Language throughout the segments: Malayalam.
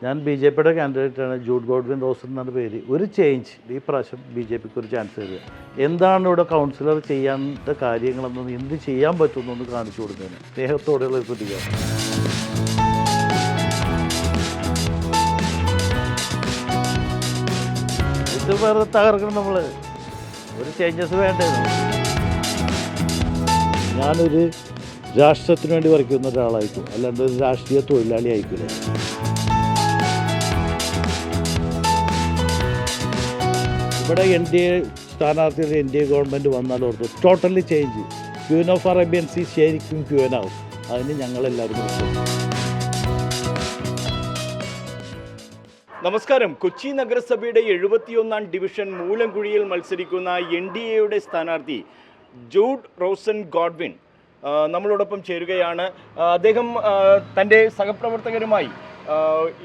ഞാൻ ബി ജെ പിയുടെ കാൻഡിഡേറ്റാണ്. ജൂഡ് ഗോഡ്വിൻ റോസൻ എന്നാണ് പേര്. ഒരു ചേഞ്ച് ഈ പ്രാവശ്യം ബി ജെ പിക്ക് ഒരു ചാൻസ് തരിക. എന്താണ് ഇവിടെ കൗൺസിലർ ചെയ്യേണ്ട കാര്യങ്ങളെന്നൊന്ന് എന്ത് ചെയ്യാൻ പറ്റുമെന്നൊന്ന് കാണിച്ചു കൊടുക്കുന്നതിന് സ്നേഹത്തോടെയുള്ള ഒരു പ്രതികരണം. ഇത് വേറെ തകർക്കണം. നമ്മൾ ഒരു ചേഞ്ചസ് വേണ്ടേ? ഞാനൊരു രാഷ്ട്രത്തിന് വേണ്ടി വരയ്ക്കുന്ന ഒരാളായിരിക്കും, അല്ലാണ്ട് ഒരു രാഷ്ട്രീയ തൊഴിലാളി ആയിരിക്കില്ല. ഇവിടെ എൻ ഡി എ സ്ഥാനാർത്ഥികൾ എൻ ഡി എ ഗവൺമെൻറ് വന്നാൽ ഓർത്തു totally change. Queen of Arabian sea ശരിക്കും ക്യൂനാവും. അതിന് ഞങ്ങളെല്ലാവരും. നമസ്കാരം. കൊച്ചി നഗരസഭയുടെ 71ാം ഡിവിഷൻ മൂലംകുഴിയിൽ മത്സരിക്കുന്ന എൻ ഡി എയുടെ സ്ഥാനാർത്ഥി ജൂഡ് റോസൻ ഗോഡ്വിൻ നമ്മളോടൊപ്പം ചേരുകയാണ്. അദ്ദേഹം തൻ്റെ സഹപ്രവർത്തകരുമായി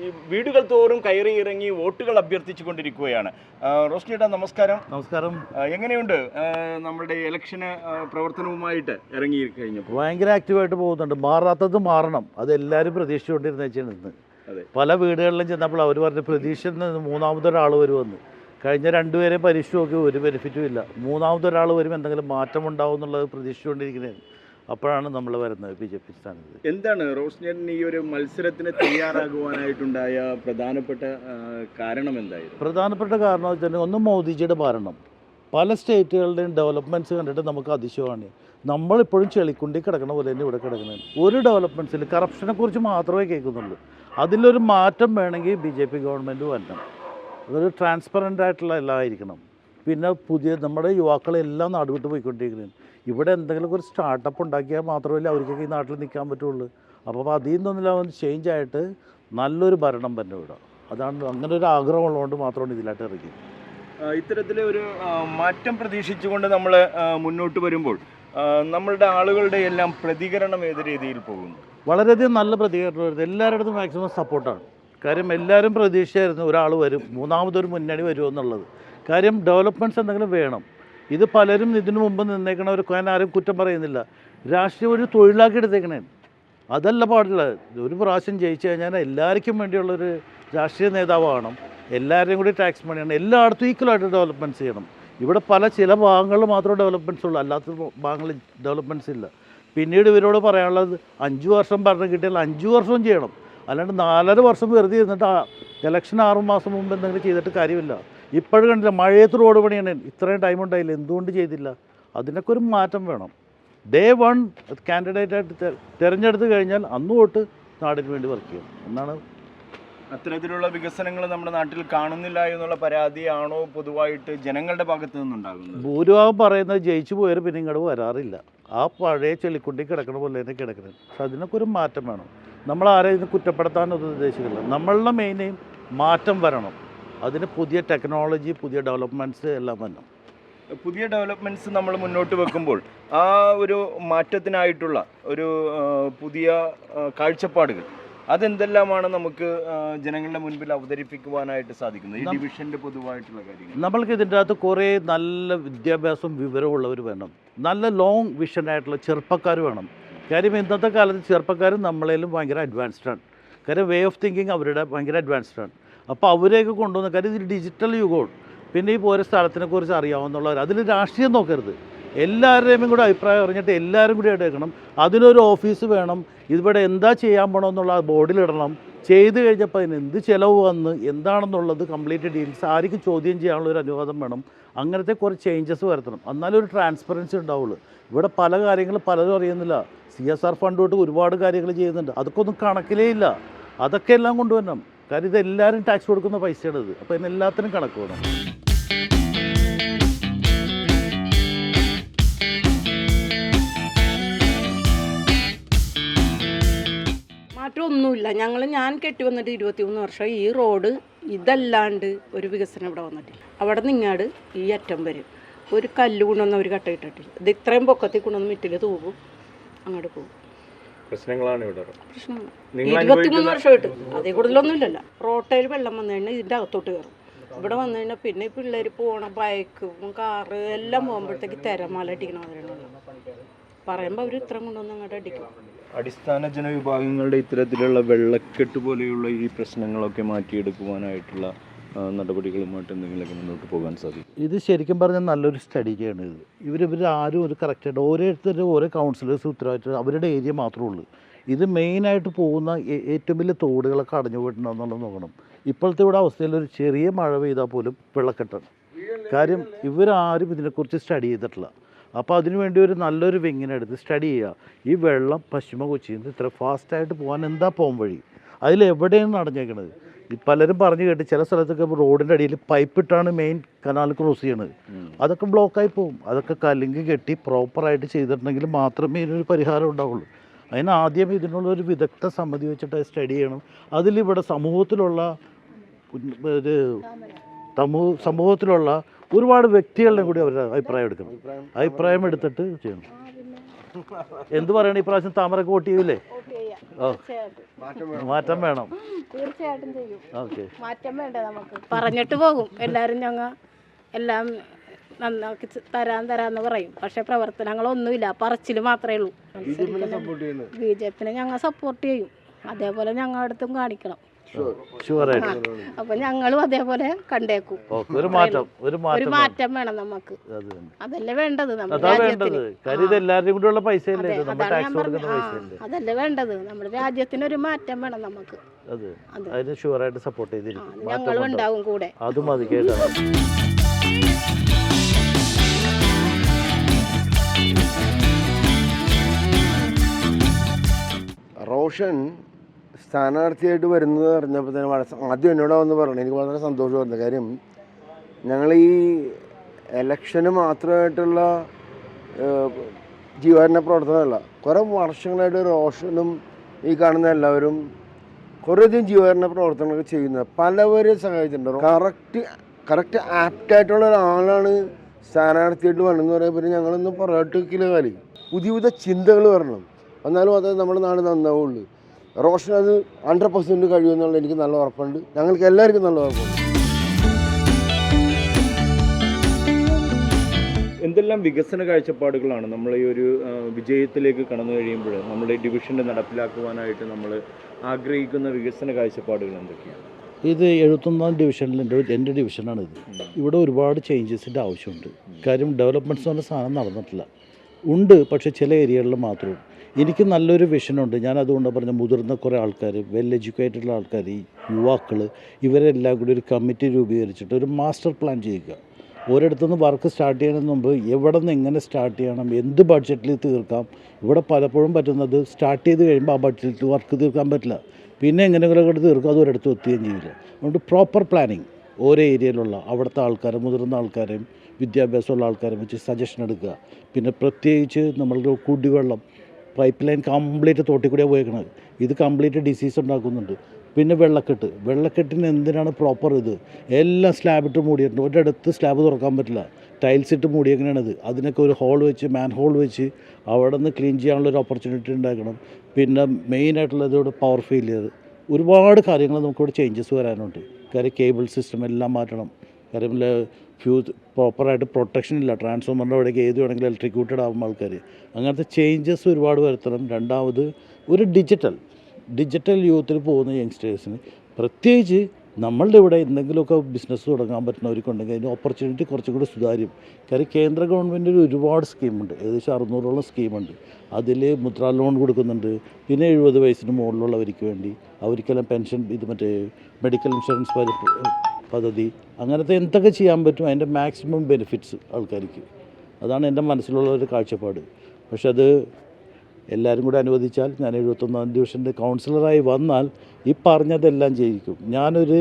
ഈ വീടുകൾ തോറും കയറി ഇറങ്ങി വോട്ടുകൾ അഭ്യർത്ഥിച്ചു കൊണ്ടിരിക്കുകയാണ്. റോസ്നിയേട്ടാ നമസ്കാരം. നമസ്കാരം. എങ്ങനെയുണ്ട് നമ്മുടെ ഇലക്ഷന് പ്രവർത്തനവുമായിട്ട് ഇറങ്ങി കഴിഞ്ഞപ്പോൾ? ഭയങ്കര ആക്റ്റീവായിട്ട് പോകുന്നുണ്ട്. മാറാത്തത് മാറണം, അതെല്ലാവരും പ്രതീക്ഷിച്ചുകൊണ്ടിരുന്ന. പല വീടുകളിലും ചെന്നപ്പോൾ അവർ പറഞ്ഞ പ്രതീക്ഷയിൽ നിന്ന് മൂന്നാമതൊരാൾ വരുമെന്ന്. കഴിഞ്ഞ രണ്ടുപേരെ പരീക്ഷ നോക്കി ഒരു ബെനിഫിറ്റും ഇല്ല. മൂന്നാമതൊരാൾ വരും, എന്തെങ്കിലും മാറ്റം ഉണ്ടാവും എന്നുള്ളത് പ്രതീക്ഷിച്ചുകൊണ്ടിരിക്കുന്നത്. അപ്പോഴാണ് നമ്മൾ വരുന്നത് ബി ജെ പി സ്ഥാനത്ത്. എന്താണ് റോസ്നിയേട്ടൻ ഈ ഒരു മത്സരത്തിന് തയ്യാറാകുവാനായിട്ടുണ്ടായ പ്രധാനപ്പെട്ട കാരണം എന്തായിരുന്നു? പ്രധാനപ്പെട്ട കാരണം വെച്ചാൽ ഒന്ന് മോദിജിയുടെ ഭരണം. പല സ്റ്റേറ്റുകളുടെയും ഡെവലപ്മെൻറ്റ്സ് കണ്ടിട്ട് നമുക്ക് അതിശയമാണ്. നമ്മളിപ്പോഴും ചെളിക്കുണ്ടി കിടക്കണ പോലെ തന്നെ ഇവിടെ കിടക്കുന്നത്. ഒരു ഡെവലപ്മെൻറ്റ്സിൽ കറപ്ഷനെ കുറിച്ച് മാത്രമേ കേൾക്കുന്നുള്ളൂ. അതിലൊരു മാറ്റം വേണമെങ്കിൽ ബി ജെ പി ഗവൺമെൻറ് വരണം. അതൊരു ട്രാൻസ്പെറൻ്റ് ആയിട്ടുള്ള എല്ലാം ആയിരിക്കണം. പിന്നെ പുതിയ നമ്മുടെ യുവാക്കളെല്ലാം നാടുവിട്ട് പോയിക്കൊണ്ടിരിക്കുന്നത്. ഇവിടെ എന്തെങ്കിലും ഒരു സ്റ്റാർട്ടപ്പ് ഉണ്ടാക്കിയാൽ മാത്രമല്ല അവർക്കൊക്കെ ഈ നാട്ടിൽ നിൽക്കാൻ പറ്റുള്ളൂ. അപ്പോൾ അതിൽ നിന്നൊന്നില്ല ഒന്ന് ചേഞ്ച് ആയിട്ട് നല്ലൊരു ഭരണം തന്നെ വിടാം. അതാണ് അങ്ങനെ ഒരു ആഗ്രഹം ഉള്ളതുകൊണ്ട് മാത്രമാണ് ഇതിലായിട്ട് ഇറങ്ങി. ഇത്തരത്തിലെ ഒരു മാറ്റം പ്രതീക്ഷിച്ചുകൊണ്ട് നമ്മൾ മുന്നോട്ട് വരുമ്പോൾ നമ്മളുടെ ആളുകളുടെ എല്ലാം പ്രതികരണം ഏത് രീതിയിൽ പോകുന്നു? വളരെയധികം നല്ല പ്രതികരണം വരുന്നത്. എല്ലാവരുടെ മാക്സിമം സപ്പോർട്ടാണ്. കാര്യം എല്ലാവരും പ്രതീക്ഷയായിരുന്നു ഒരാൾ വരും, മൂന്നാമതൊരു മുന്നണി വരുമെന്നുള്ളത്. കാര്യം ഡെവലപ്മെൻറ്റ്സ് എന്തെങ്കിലും വേണം. ഇത് പലരും ഇതിനു മുമ്പ് നിന്നേക്കണവർ ഞാൻ ആരും കുറ്റം പറയുന്നില്ല. രാഷ്ട്രീയം ഒരു തൊഴിലാക്കി എടുത്തേക്കണേ. അതല്ല പാടുള്ളത്. ഒരു പ്രാവശ്യം ജയിച്ചു കഴിഞ്ഞാൽ എല്ലാവർക്കും വേണ്ടിയുള്ളൊരു രാഷ്ട്രീയ നേതാവാണ്. എല്ലാവരെയും കൂടി ടാക്സ് മണിയാണ്. എല്ലായിടത്തും ഈക്വലായിട്ട് ഡെവലപ്മെൻറ്റ്സ് ചെയ്യണം. ഇവിടെ ചില ഭാഗങ്ങളിൽ മാത്രമേ ഡെവലപ്മെൻറ്റ്സ് ഉള്ളൂ, അല്ലാത്ത ഭാഗങ്ങളിൽ ഡെവലപ്മെൻറ്റ്സ് ഇല്ല. പിന്നീട് ഇവരോട് പറയാനുള്ളത് 5 വർഷം ഭരണം കിട്ടിയാൽ 5 വർഷവും ചെയ്യണം. അല്ലാണ്ട് 4.5 വർഷം വെറുതെ ഇരുന്നിട്ട് ഇലക്ഷൻ 6 മാസം മുമ്പ് എന്തെങ്കിലും ചെയ്തിട്ട് കാര്യമില്ല. ഇപ്പോഴും കണ്ടില്ല, മഴയത്ത് റോഡ് പണിയാണ്. ഇത്രയും ടൈം ഉണ്ടായില്ല, എന്തുകൊണ്ട് ചെയ്തില്ല? അതിനൊക്കെ ഒരു മാറ്റം വേണം. ഡേ 1 കാൻഡിഡേറ്റായിട്ട് തിരഞ്ഞെടുത്ത് കഴിഞ്ഞാൽ അന്ന് തൊട്ട് നാടിന് വേണ്ടി വർക്ക് ചെയ്യണം എന്നാണ്. അത്തരത്തിലുള്ള വികസനങ്ങൾ നമ്മുടെ നാട്ടിൽ കാണുന്നില്ല എന്നുള്ള പരാതിയാണോ പൊതുവായിട്ട് ജനങ്ങളുടെ ഭാഗത്തു നിന്നുണ്ടാകുന്നത്? ഭൂരിഭാഗം പറയുന്നത് ജയിച്ചു പോയാൽ പിന്നെ ഇങ്ങോട്ട് വരാറില്ല. ആ പഴയ ചെളിക്കുണ്ടി കിടക്കണ പോലെ തന്നെ കിടക്കണം. പക്ഷെ അതിനൊക്കെ ഒരു മാറ്റം വേണം. നമ്മൾ ആരെയും ഇതിന് കുറ്റപ്പെടുത്താനൊന്നും ഉദ്ദേശിക്കില്ല. നമ്മളുടെ മെയിൻ മാറ്റം വരണം. അതിന് പുതിയ ടെക്നോളജി, പുതിയ ഡെവലപ്മെൻറ്റ്സ് എല്ലാം വരണം. പുതിയ ഡെവലപ്മെൻറ്റ്സ് നമ്മൾ മുന്നോട്ട് വെക്കുമ്പോൾ ആ ഒരു മാറ്റത്തിനായിട്ടുള്ള ഒരു പുതിയ കാഴ്ചപ്പാടുകൾ അതെന്തെല്ലാമാണ് നമുക്ക് ജനങ്ങളുടെ മുൻപിൽ അവതരിപ്പിക്കുവാനായിട്ട് സാധിക്കുന്നത്? ഈ ഡിവിഷൻ്റെ പൊതുവായിട്ടുള്ള കാര്യങ്ങൾ നമ്മൾക്ക് ഇതിൻ്റെ അകത്ത് കുറേ നല്ല വിദ്യാഭ്യാസം വിവരമുള്ളവർ വേണം. നല്ല ലോങ് വിഷനായിട്ടുള്ള ചെറുപ്പക്കാർ വേണം. കാര്യം ഇന്നത്തെ കാലത്ത് ചെറുപ്പക്കാരും നമ്മളേലും ഭയങ്കര അഡ്വാൻസ്ഡാണ്. കാര്യം വേ ഓഫ് തിങ്കിങ് അവരുടെ ഭയങ്കര അഡ്വാൻസ്ഡാണ്. അപ്പോൾ അവരെയൊക്കെ കൊണ്ടുവന്ന കാര്യം ഇത് ഡിജിറ്റൽ യുഗമാണ്. പിന്നെ ഈ ഓരോ സ്ഥലത്തിനെ കുറിച്ച് അറിയാവുന്നവർ, അതിൽ രാഷ്ട്രീയം നോക്കരുത്. എല്ലാവരുടെയും കൂടെ അഭിപ്രായം അറിഞ്ഞിട്ട് എല്ലാവരും കൂടി എടുക്കണം. അതിനൊരു ഓഫീസ് വേണം. ഇവിടെ എന്താ ചെയ്യാൻ പോകണമെന്നുള്ള ബോർഡിലിടണം. ചെയ്ത് കഴിഞ്ഞപ്പോൾ അതിന് എന്ത് ചിലവ് വന്ന് എന്താണെന്നുള്ളത് കംപ്ലീറ്റ് ഡീറ്റെയിൽസ് ആർക്കും ചോദ്യം ചെയ്യാനുള്ളൊരു അനുവാദം വേണം. അങ്ങനത്തെ കുറച്ച് ചേഞ്ചസ് വരുത്തണം. എന്നാലും ഒരു ട്രാൻസ്പെറൻസി ഉണ്ടാവുള്ളൂ. ഇവിടെ പല കാര്യങ്ങളും പലരും അറിയുന്നില്ല. CSR ഫണ്ട് തൊട്ട് ഒരുപാട് കാര്യങ്ങൾ ചെയ്യുന്നുണ്ട്. അതൊക്കെ ഒന്നും കണക്കിലേ ഇല്ല. അതൊക്കെ എല്ലാം കൊണ്ടുവരണം. കാര്യം ഇതെല്ലാവരും ടാക്സ് കൊടുക്കുന്ന പൈസയാണിത്. അപ്പോൾ ഇതിനെല്ലാത്തിനും കണക്ക് വേണം. മാറ്റമൊന്നുമില്ല. ഞാൻ കെട്ടി വന്നിട്ട് 23 വർഷം. ഈ റോഡ് ഇതല്ലാണ്ട് ഒരു വികസനം ഇവിടെ വന്നിട്ടില്ല. അവിടെ നിങ്ങാട് ഈ അറ്റം വരും. ഒരു കല്ല് കൊണ്ടുവന്ന് ഒരു കട്ട ഇട്ടിട്ടില്ല. ഇത് ഇത്രയും പൊക്കത്തിൽ കൊണ്ടുവന്ന് മിറ്റിൽ തൂവും, അങ്ങോട്ട് പോകും. പ്രശ്നങ്ങളാണ് ഇവിടെ. പ്രശ്നങ്ങൾ 23 വർഷമായിട്ട് അതേ കൂടുതലൊന്നുമില്ലല്ലോ. റോട്ടയിൽ വെള്ളം വന്നു കഴിഞ്ഞാൽ ഇതിൻ്റെ അകത്തോട്ട് കയറും. ഇവിടെ വന്നു കഴിഞ്ഞാൽ പിന്നെ ഈ പിള്ളേർ പോകണ ബൈക്കും കാറ് എല്ലാം പോകുമ്പോഴത്തേക്ക് തിരമാല അടിക്കണം. അതിനുള്ള പറയുമ്പോൾ അവർ ഇത്രയും കൊണ്ടുവന്ന് അങ്ങോട്ട് അടിക്കും. അടിസ്ഥാന ജനവിഭാഗങ്ങളുടെ ഇത്തരത്തിലുള്ള വെള്ളക്കെട്ട് പോലെയുള്ള ഈ പ്രശ്നങ്ങളൊക്കെ മാറ്റിയെടുക്കുവാനായിട്ടുള്ള നടപടികളുമായിട്ട് എന്തെങ്കിലുമൊക്കെ മുന്നോട്ട് പോകാൻ സാധിക്കും? ഇത് ശരിക്കും പറഞ്ഞാൽ നല്ലൊരു സ്റ്റഡിയാണ് ഇത്. ഇവർ ആരും ഒരു കറക്റ്റായിട്ട് ഓരോരുത്തരും ഓരോ കൗൺസിലേഴ്സ് ഉത്തരവാദിത്തം അവരുടെ ഏരിയ മാത്രമേ ഉള്ളൂ. ഇത് മെയിനായിട്ട് പോകുന്ന ഏറ്റവും വലിയ തോടുകളൊക്കെ അടഞ്ഞു പോയിട്ടുണ്ടെന്നുള്ളത് നോക്കണം. ഇപ്പോഴത്തെ ഇവിടെ അവസ്ഥയിൽ ഒരു ചെറിയ മഴ പെയ്താൽ പോലും വെള്ളക്കെട്ടാണ്. കാര്യം ഇവരാരും ഇതിനെക്കുറിച്ച് സ്റ്റഡി ചെയ്തിട്ടില്ല. അപ്പോൾ അതിനുവേണ്ടി ഒരു നല്ലൊരു വിങ്ങിനെടുത്ത് സ്റ്റഡി ചെയ്യുക. ഈ വെള്ളം പശ്ചിമ കൊച്ചിയിൽ നിന്ന് ഇത്ര ഫാസ്റ്റായിട്ട് പോകാൻ എന്താ പോകാൻ വഴി, അതിലെവിടെയാണ് അടഞ്ഞേക്കണത്? പലരും പറഞ്ഞു കേട്ട് ചില സ്ഥലത്തൊക്കെ റോഡിൻ്റെ അടിയിൽ പൈപ്പിട്ടാണ് മെയിൻ കനാൽ ക്രോസ് ചെയ്യണത്. അതൊക്കെ ബ്ലോക്കായി പോകും. അതൊക്കെ കല്ലിങ്ക് കെട്ടി പ്രോപ്പറായിട്ട് ചെയ്തിട്ടുണ്ടെങ്കിൽ മാത്രമേ ഇതിനൊരു പരിഹാരം ഉണ്ടാവുള്ളൂ. അതിന് ആദ്യം ഇതിനുള്ളൊരു വിദഗ്ധ സമിതി വെച്ചിട്ട് സ്റ്റഡി ചെയ്യണം. അതിലിവിടെ സമൂഹത്തിലുള്ള ഒരുപാട് വ്യക്തികളുടെ കൂടി അവരുടെ അഭിപ്രായം എടുക്കണം. അഭിപ്രായം എടുത്തിട്ട് ചെയ്യണം. എന്ത് പറയണം, ഇപ്രാവശ്യം താമരക്ക് വോട്ട് ചെയ്യൂലേ? മാറ്റം വേണം, തീർച്ചയായിട്ടും ചെയ്യും. ഓക്കെ, മാറ്റം വേണ്ടേ നമുക്ക്? പറഞ്ഞിട്ട് പോകും എല്ലാവരും, ഞങ്ങൾ എല്ലാം നന്നാക്കി തരാന്ന് പറയും. പക്ഷെ പ്രവർത്തനങ്ങളൊന്നുമില്ല, പറച്ചിൽ മാത്രമേ ഉള്ളൂ. BJP-നെ ഞങ്ങൾ സപ്പോർട്ട് ചെയ്യും. അതേപോലെ ഞങ്ങളുടെ അടുത്തും കാണിക്കണം. അപ്പൊ ഞങ്ങളും അതേപോലെ കണ്ടേക്കും. ഒരു മാറ്റം വേണം നമുക്ക്. അതല്ലേ വേണ്ടത് നമ്മുടെ രാജ്യത്തിന്. അതല്ലേ വേണ്ടത്, നമ്മുടെ രാജ്യത്തിന് ഒരു മാറ്റം വേണം നമുക്ക്. ഞങ്ങളും ഉണ്ടാവും കൂടെ. റോഷൻ സ്ഥാനാർത്ഥിയായിട്ട് വരുന്നത് അറിഞ്ഞപ്പോൾ തന്നെ ആദ്യം എന്നോട് വന്ന് പറഞ്ഞു. എനിക്ക് വളരെ സന്തോഷമായിരുന്നു. കാര്യം ഞങ്ങൾ ഈ ഇലക്ഷന് മാത്രമായിട്ടുള്ള ജീവകാരുണ്യ പ്രവർത്തനമല്ല, കുറേ വർഷങ്ങളായിട്ട് റോഷനും ഈ കാണുന്ന എല്ലാവരും കുറേയധികം ജീവകാരുണ്യ പ്രവർത്തനങ്ങളൊക്കെ ചെയ്യുന്നത്, പലവരെയും സഹായിച്ചിട്ടുണ്ട്. കറക്റ്റ് ആപ്റ്റായിട്ടുള്ള ഒരാളാണ് സ്ഥാനാർത്ഥിയായിട്ട് വരണമെന്ന് പറയുമ്പോൾ ഞങ്ങളൊന്നും പുറകോട്ടില്ല. കാലം പുതിയ പുതിയ ചിന്തകൾ വരണം, എന്നാലും അത് നമ്മുടെ നാട് നന്നാവുള്ളൂ. റോഷൻ അത് 100% കഴിയുമെന്നുള്ള എനിക്ക് നല്ല ഉറപ്പുണ്ട്. ഞങ്ങൾക്ക് എല്ലാവർക്കും നല്ല ഉറപ്പുണ്ട്. എന്തെല്ലാം വികസന കാഴ്ചപ്പാടുകളാണ് നമ്മൾ ഈ ഒരു വിജയത്തിലേക്ക് കടന്നു കഴിയുമ്പോൾ നമ്മുടെ ഡിവിഷനെ നടപ്പിലാക്കുവാനായിട്ട് നമ്മൾ ആഗ്രഹിക്കുന്ന വികസന കാഴ്ചപ്പാടുകൾ എന്തൊക്കെയാണ്? ഇത് 71-ാം ഡിവിഷനിൽ എൻ്റെ ഡിവിഷനാണിത്. ഇവിടെ ഒരുപാട് ചേഞ്ചസിൻ്റെ ആവശ്യമുണ്ട്. കാര്യം ഡെവലപ്മെൻറ്റ്സ് പറഞ്ഞ സാധനം നടന്നിട്ടില്ല. ഉണ്ട്, പക്ഷേ ചില ഏരിയകളിൽ മാത്രമേ. എനിക്ക് നല്ലൊരു വിഷനുണ്ട്. ഞാൻ അതുകൊണ്ട് പറഞ്ഞ മുതിർന്ന കുറേ ആൾക്കാർ, വെൽ എഡ്യൂക്കേറ്റഡ് ആൾക്കാർ, ഈ യുവാക്കൾ, ഇവരെല്ലാം കൂടി ഒരു കമ്മിറ്റി രൂപീകരിച്ചിട്ട് ഒരു മാസ്റ്റർ പ്ലാൻ ചെയ്യുക. ഒരിടത്തുനിന്ന് വർക്ക് സ്റ്റാർട്ട് ചെയ്യുന്നതിന് മുമ്പ് എവിടെ നിന്ന് എങ്ങനെ സ്റ്റാർട്ട് ചെയ്യണം, എന്ത് ബഡ്ജറ്റിൽ തീർക്കാം. ഇവിടെ പലപ്പോഴും പറ്റുന്നത് സ്റ്റാർട്ട് ചെയ്ത് കഴിയുമ്പോൾ ആ ബഡ്ജറ്റിൽ വർക്ക് തീർക്കാൻ പറ്റില്ല. പിന്നെ എങ്ങനെയൊക്കെ തീർക്കും, അത് ഒരിടത്ത് എത്തുകയും ചെയ്യില്ല. അതുകൊണ്ട് പ്രോപ്പർ പ്ലാനിങ് ഓരോ ഏരിയയിലുള്ള അവിടുത്തെ ആൾക്കാരും മുതിർന്ന ആൾക്കാരെയും വിദ്യാഭ്യാസമുള്ള ആൾക്കാരെയും വെച്ച് സജഷൻ എടുക്കുക. പിന്നെ പ്രത്യേകിച്ച് നമ്മൾക്ക് കുടിവെള്ളം പൈപ്പ് ലൈൻ കംപ്ലീറ്റ് തോട്ടിൽ കൂടിയാണ് പോയേക്കണത്. ഇത് കംപ്ലീറ്റ് ഡിസീസ് ഉണ്ടാക്കുന്നുണ്ട്. പിന്നെ വെള്ളക്കെട്ടിന് എന്തിനാണ് പ്രോപ്പർ ഇത് എല്ലാം സ്ലാബിട്ട് മൂടിയിട്ടുണ്ട്. ഒരിടത്ത് സ്ലാബ് തുറക്കാൻ പറ്റില്ല, ടൈൽസ് ഇട്ട് മൂടിയേക്കണത്. അതിനൊക്കെ ഒരു ഹോൾ വെച്ച്, മാൻ ഹോൾ വെച്ച് അവിടെ നിന്ന് ക്ലീൻ ചെയ്യാനുള്ളൊരു ഓപ്പർച്യൂണിറ്റി ഉണ്ടാക്കണം. പിന്നെ മെയിനായിട്ടുള്ളത് ഇവിടെ പവർ ഫെയിലിയർ, ഒരുപാട് കാര്യങ്ങൾ നമുക്കിവിടെ ചേഞ്ചസ് വരാനുണ്ട്. കാര്യം കേബിൾ സിസ്റ്റം എല്ലാം മാറ്റണം. കാര്യം ഫ്യൂസ് പ്രോപ്പറായിട്ട് പ്രൊട്ടക്ഷൻ ഇല്ല. ട്രാൻസ്ഫോമറിൻ്റെ അവിടേക്ക് ഏത് വേണമെങ്കിലും ഇലക്ട്രിക്യൂട്ടഡ് ആകും ആൾക്കാർ. അങ്ങനത്തെ ചേഞ്ചസ് ഒരുപാട് വരുത്തണം. രണ്ടാമത് ഒരു ഡിജിറ്റൽ യൂത്തിൽ പോകുന്ന യങ്സ്റ്റേഴ്സിന് പ്രത്യേകിച്ച് നമ്മളുടെ ഇവിടെ എന്തെങ്കിലുമൊക്കെ ബിസിനസ് തുടങ്ങാൻ പറ്റുന്നവർക്കുണ്ടെങ്കിൽ അതിൻ്റെ ഓപ്പർച്യൂണിറ്റി കുറച്ചും കൂടി സുതാര്യം. കാര്യം കേന്ദ്ര ഗവൺമെൻറ്റിൽ ഒരുപാട് സ്കീമുണ്ട്, ഏകദേശം 600ഓളം സ്കീമുണ്ട്. അതിൽ മുദ്രാ ലോൺ കൊടുക്കുന്നുണ്ട്. പിന്നെ 70 വയസ്സിന് മുകളിലുള്ളവർക്ക് വേണ്ടി അവർക്കെല്ലാം പെൻഷൻ, ഇത് മറ്റേ മെഡിക്കൽ ഇൻഷുറൻസ് പദ്ധതി, അങ്ങനത്തെ എന്തൊക്കെ ചെയ്യാൻ പറ്റും അതിൻ്റെ മാക്സിമം ബെനിഫിറ്റ്സ് ആൾക്കാർക്ക്. അതാണ് എൻ്റെ മനസ്സിലുള്ള ഒരു കാഴ്ചപ്പാട്. പക്ഷെ അത് എല്ലാവരും കൂടെ അനുവദിച്ചാൽ ഞാൻ 71-ാം ഡിവിഷൻ്റെ കൗൺസിലറായി വന്നാൽ ഈ പറഞ്ഞതെല്ലാം ചെയ്യിക്കും. ഞാനൊരു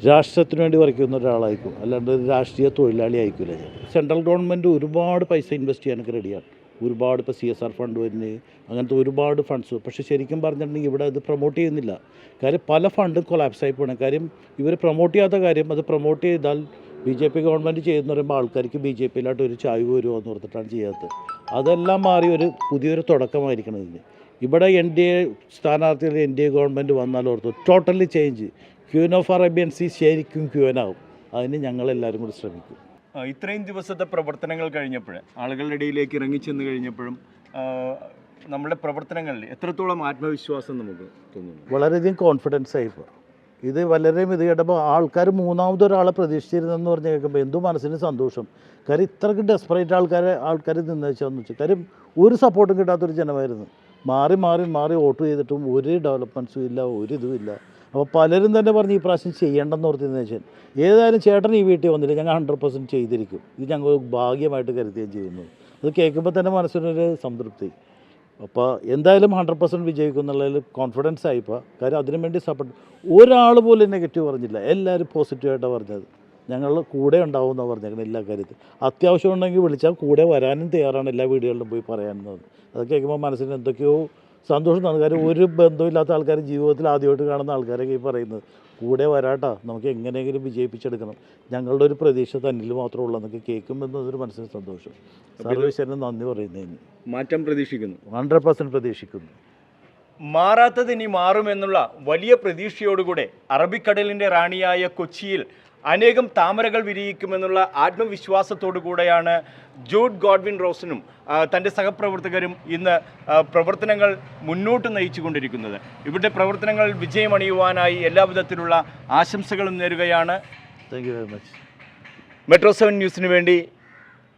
രാഷ്ട്രത്തിന് വേണ്ടി വരയ്ക്കുന്ന ഒരാളായിരിക്കും, അല്ലാണ്ട് ഒരു രാഷ്ട്രീയ തൊഴിലാളി ആയിരിക്കില്ല ഞാൻ. സെൻട്രൽ ഗവൺമെൻറ് ഒരുപാട് പൈസ ഇൻവെസ്റ്റ് ചെയ്യാനൊക്കെ റെഡിയാണ്. ഒരുപാട് ഇപ്പോൾ CSR ഫണ്ട് വരുന്നത്, അങ്ങനത്തെ ഒരുപാട് ഫണ്ട്സ്. പക്ഷേ ശരിക്കും പറഞ്ഞിട്ടുണ്ടെങ്കിൽ ഇവിടെ ഇത് പ്രൊമോട്ട് ചെയ്യുന്നില്ല. കാര്യം പല ഫണ്ടും കൊളാപ്സായി പോകണം. കാര്യം ഇവർ പ്രൊമോട്ട് ചെയ്യാത്ത കാര്യം, അത് പ്രൊമോട്ട് ചെയ്താൽ BJP ഗവൺമെൻറ് ചെയ്യുന്ന പറയുമ്പോൾ ആൾക്കാർക്ക് BJP-യിലായിട്ട് ഒരു ചായ്വ് വരുമോ എന്ന് ഓർത്തിട്ടാണ് ചെയ്യാത്തത്. അതെല്ലാം മാറി ഒരു പുതിയൊരു തുടക്കമായിരിക്കണം ഇതിന്. ഇവിടെ NDA സ്ഥാനാർത്ഥികൾ NDA ഗവൺമെൻറ് വന്നാൽ ഓർത്തു totally change. Queen of Arabian sea ശരിക്കും ക്യൂനാവും. അതിന് ഞങ്ങളെല്ലാവരും കൂടി ശ്രമിക്കും. ഇത്രയും ദിവസത്തെ പ്രവർത്തനങ്ങൾ കഴിഞ്ഞപ്പോൾ, ആളുകളുടെ ഇടയിലേക്ക് ഇറങ്ങിച്ചെന്ന് കഴിഞ്ഞപ്പോഴും നമ്മുടെ പ്രവർത്തനങ്ങളിൽ എത്രത്തോളം ആത്മവിശ്വാസം നമുക്ക് തോന്നുന്നു? വളരെയധികം കോൺഫിഡൻസ് ആയി ഇപ്പോൾ. ഇത് വളരെ ഇത് കേട്ടപ്പോൾ ആൾക്കാർ മൂന്നാമതൊരാളെ പ്രതീക്ഷിച്ചിരുന്നെന്ന് പറഞ്ഞ് കേൾക്കുമ്പോൾ എന്തോ മനസ്സിന് സന്തോഷം. കാര്യം ഇത്രയ്ക്ക് ഡെസ്പറേറ്റ് ആൾക്കാർ നിന്നേച്ചാന്ന് വെച്ചാൽ കാര്യം ഒരു സപ്പോർട്ടും കിട്ടാത്തൊരു ജനമായിരുന്നു. മാറി മാറി മാറി വോട്ട് ചെയ്തിട്ടും ഒരു ഡെവലപ്മെൻറ്റ്സും ഇല്ല, ഒരു ഇതും ഇല്ല. അപ്പോൾ പലരും തന്നെ പറഞ്ഞ് ഈ പ്രാവശ്യം ചെയ്യേണ്ടെന്ന് ഓർത്തിരുന്നു വെച്ചാൽ ഏതായാലും ചേട്ടൻ ഈ വീട്ടിൽ വന്നില്ല, ഞങ്ങൾ 100% ചെയ്തിരിക്കും, ഇത് ഞങ്ങൾ ഭാഗ്യമായിട്ട് കരുതുകയും ചെയ്യുന്നു. അത് കേൾക്കുമ്പോൾ തന്നെ മനസ്സിനൊരു സംതൃപ്തി. അപ്പോൾ എന്തായാലും 100% വിജയിക്കും എന്നുള്ളതിൽ കോൺഫിഡൻസ് ആയിപ്പോൾ. കാര്യം അതിനു വേണ്ടി സപ്പോർട്ട് ഒരാൾ പോലും നെഗറ്റീവ് പറഞ്ഞില്ല, എല്ലാവരും പോസിറ്റീവായിട്ടാണ് പറഞ്ഞത്. ഞങ്ങൾ കൂടെ ഉണ്ടാവുമെന്നാണ് പറഞ്ഞേക്കുന്നത് എല്ലാ കാര്യത്തിലും. അത്യാവശ്യം ഉണ്ടെങ്കിൽ വിളിച്ചാൽ കൂടെ വരാനും തയ്യാറാണ്, എല്ലാ വീടുകളിലും പോയി പറയാനുള്ളത്. അത് കേൾക്കുമ്പോൾ മനസ്സിന് എന്തൊക്കെയോ സന്തോഷം തോന്നുന്നു. കാര്യം ഒരു ബന്ധമില്ലാത്ത ആൾക്കാർ ജീവിതത്തിൽ ആദ്യമായിട്ട് കാണുന്ന ആൾക്കാരൊക്കെ ഈ പറയുന്നത് കൂടെ വരാട്ടാ, നമുക്ക് എങ്ങനെയെങ്കിലും വിജയിപ്പിച്ചെടുക്കണം, ഞങ്ങളുടെ ഒരു പ്രതീക്ഷ തന്നിൽ മാത്രമേ ഉള്ളൂ എന്നൊക്കെ കേൾക്കുമെന്നതൊരു മനസ്സിന് സന്തോഷം. സർവേശ്വരന് നന്ദി പറയുന്നതിന് മാറ്റം പ്രതീക്ഷിക്കുന്നു. 100% പ്രതീക്ഷിക്കുന്നു. മാറാത്തത് ഇനി മാറുമെന്നുള്ള വലിയ പ്രതീക്ഷയോടുകൂടെ അറബിക്കടലിൻ്റെ റാണിയായ കൊച്ചിയിൽ അനേകം താമരകൾ വിരിയിക്കുമെന്നുള്ള ആത്മവിശ്വാസത്തോടു കൂടെയാണ് ജൂഡ് ഗോഡ്വിൻ റോസനും തൻ്റെ സഹപ്രവർത്തകരും ഇന്ന് പ്രവർത്തനങ്ങൾ മുന്നോട്ട് നയിച്ചുകൊണ്ടിരിക്കുന്നത്. ഇവരുടെ പ്രവർത്തനങ്ങൾ വിജയമണിയുവാനായി എല്ലാവിധത്തിലുള്ള ആശംസകളും നേരുകയാണ്. Thank you very much. Metro 7 ന്യൂസിന് വേണ്ടി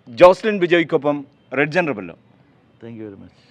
ജോസ്ലിൻ ബിജോയ്ക്കൊപ്പം Redjan Rebello. Thank you very much.